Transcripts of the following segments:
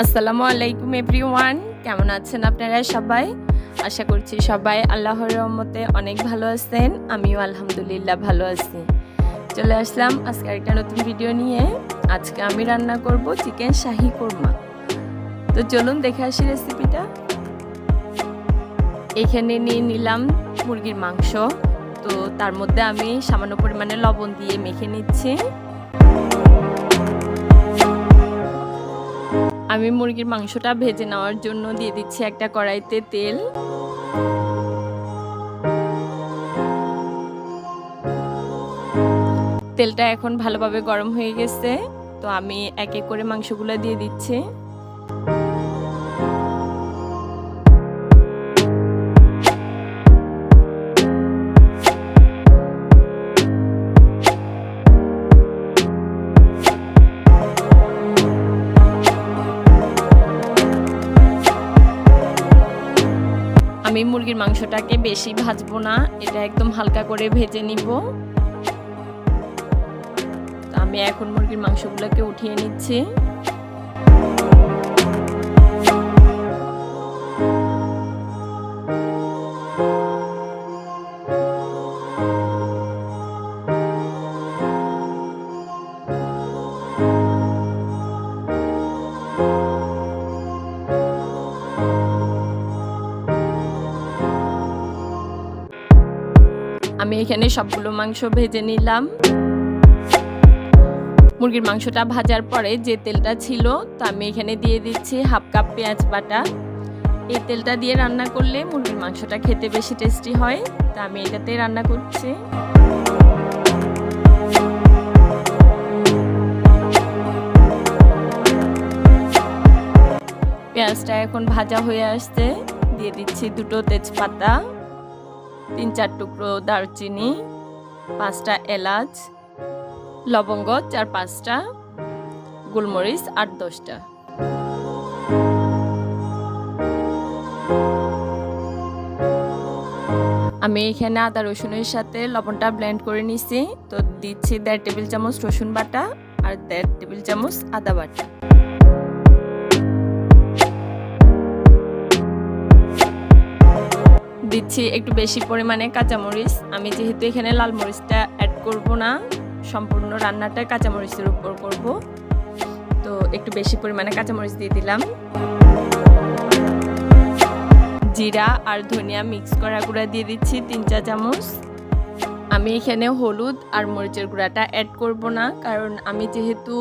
আসসালামু আলাইকুম এভরিওয়ান, কেমন আছেন আপনারা সবাই? আশা করছি সবাই আল্লাহর রহমতে অনেক ভালো আছেন। আমিও আলহামদুলিল্লাহ ভালো আছি। চলে আসলাম আজকে একটা নতুন ভিডিও নিয়ে। আজকে আমি রান্না করব চিকেন শাহি কোরমা। তো চলুন দেখে আসি রেসিপিটা। এখানে নিয়ে নিলাম মুরগির মাংস। তো তার মধ্যে আমি সামান্য পরিমাণে লবণ দিয়ে মেখে নিচ্ছি। আমি মুরগির মাংসটা ভেজে নেওয়ার জন্য দিয়ে দিচ্ছি একটা কড়াইতে তেল। তেলটা এখন ভালোভাবে গরম হয়ে গেছে। তো আমি এক এক করে মাংসগুলো দিয়ে দিচ্ছি। আমি মুরগির মাংসটাকে বেশি ভাজবো না, এটা একদম হালকা করে ভেজে নিব। তো আমি এখন মুরগির মাংসগুলোকে উঠিয়ে নিচ্ছি। আমি এখানে সবগুলো মাংস ভেজে নিলাম। মুরগির মাংসটা ভাজার পরে যে তেলটা ছিল তা আমি এখানে দিয়ে দিচ্ছি হাফ কাপ পেঁয়াজ বাটা। এই তেলটা দিয়ে রান্না করলে মুরগির মাংসটা খেতে বেশি টেস্টি হয়। তা আমি এটাতে রান্না করছি। পেঁয়াজটা এখন ভাজা হয়ে আসছে। দিয়ে দিচ্ছি দুটো তেজপাতা, 3-4 টুকরো দারচিনি, 5টা এলাচ, লবঙ্গ 4-5টা, গোলমরিচ 8-10টা। আমি এখানে আদা রসুনের সাথে লবণটা ব্লেন্ড করে নিছি। তো দিচ্ছি 1.5 টেবিল চামচ রসুন বাটা আর 1.5 টেবিল চামচ আদা বাটা। দিচ্ছি একটু বেশি পরিমাণে কাঁচামরিচ। আমি যেহেতু এখানে লাল মরিচটা অ্যাড করব না, সম্পূর্ণ রান্নাটা কাঁচামরিচের উপর করব, তো একটু বেশি পরিমাণে কাঁচামরিচ দিয়ে দিলাম। জিরা আর ধনিয়া মিক্স করা গুঁড়া দিয়ে দিচ্ছি 3 চা চামচ। আমি এখানে হলুদ আর মরিচের গুঁড়াটা অ্যাড করব না, কারণ আমি যেহেতু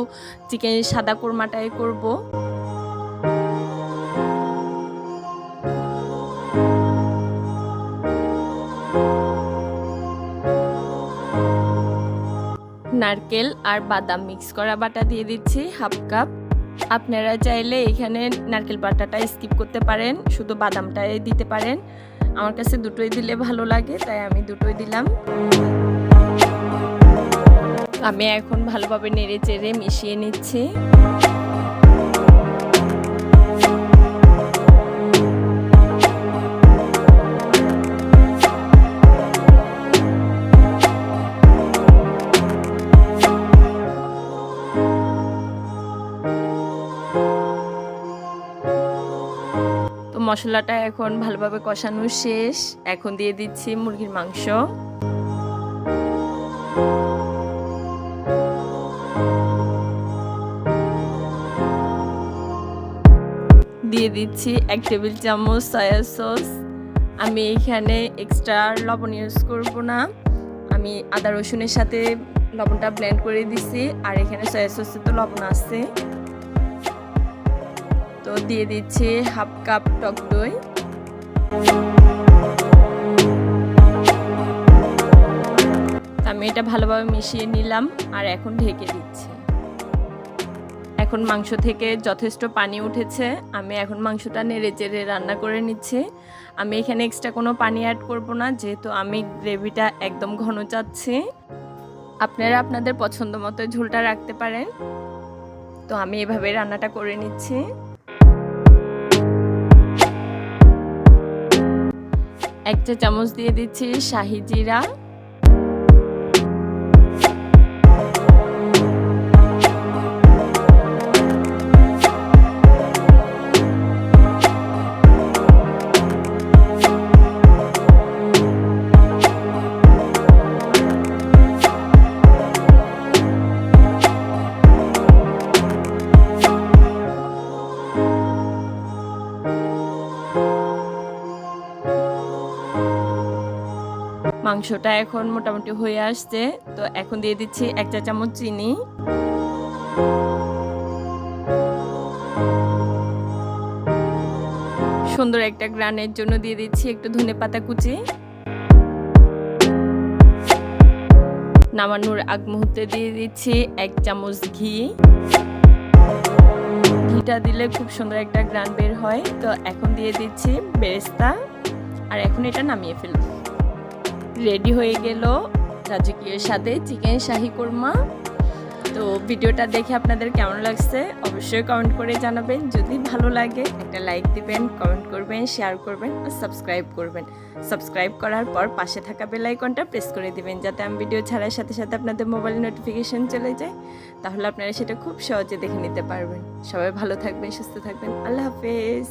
চিকেন সাদা কোরমাটাই করব। নারকেল আর বাদাম মিক্স করা বাটা দিয়ে দিচ্ছি হাফ কাপ। আপনারা চাইলে এখানে নারকেল বাটাটা স্কিপ করতে পারেন, শুধু বাদামটাই দিতে পারেন। আমার কাছে দুটোই দিলে ভালো লাগে, তাই আমি দুটোই দিলাম। আমি এখন ভালোভাবে নেড়ে চেড়ে মিশিয়ে নিচ্ছি। মশলাটা এখন ভালোভাবে কষানো শেষ। এখন দিয়ে দিচ্ছি মুরগির মাংস। দিয়ে দিচ্ছি 1 টেবিল চামচ সয়া সস। আমি এখানে এক্সট্রা লবণ ইউজ করব না, আমি আদা রসুনের সাথে লবণটা ব্লেন্ড করে দিছি, আর এখানে সয়া সসে তো লবণ আছে। তো দিয়ে দিচ্ছি হাফ কাপ টক দই। আমি এটা ভালোভাবে মিশিয়ে নিলাম আর এখন ঢেকে দিচ্ছি। এখন মাংস থেকে যথেষ্ট পানি উঠেছে। আমি এখন মাংসটা নেড়ে চেড়ে রান্না করে নিচ্ছি। আমি এখানে এক্সট্রা কোনো পানি অ্যাড করব না, যেহেতু আমি গ্রেভিটা একদম ঘন চাচ্ছি। আপনারা আপনাদের পছন্দ মতো ঝোলটা রাখতে পারেন। তো আমি এভাবে রান্নাটা করে নিচ্ছি। 1 চা চামচ দিয়ে দিচ্ছি শাহি জিরা, মাংসটা এখন মোটামুটি হয়ে আসছে, তো এখন দিয়ে দিচ্ছি 1 চা চামচ চিনি। সুন্দর একটা গ্রানের জন্য দিয়ে দিচ্ছি একটু ধনেপাতা কুচি। নামানোর আগ মুহূর্তে দিয়ে দিচ্ছি 1 চামচ ঘি। ঘিটা দিলে খুব সুন্দর একটা গ্রান বের হয়। তো এখন দিয়ে দিচ্ছি বেরেস্তা, আর এখন এটা নামিয়ে ফেলব। রেডি হয়ে গেল রাজকীয় স্বাদে চিকেন শাহি কোরমা। তো ভিডিওটা দেখে আপনাদের কেমন লাগছে অবশ্যই কমেন্ট করে জানাবেন। যদি ভালো লাগে একটা লাইক দিবেন, কমেন্ট করবেন, শেয়ার করবেন আর সাবস্ক্রাইব করবেন। সাবস্ক্রাইব করার পর পাশে থাকা বেল আইকনটা প্রেস করে দিবেন, যাতে আমি ভিডিও ছাড়ার সাথে সাথে আপনাদের মোবাইলে নোটিফিকেশন চলে যায়। তাহলে আপনারা সেটা খুব সহজে দেখে নিতে পারবেন। সবাই ভালো থাকবেন, সুস্থ থাকবেন। আল্লাহ হাফেজ।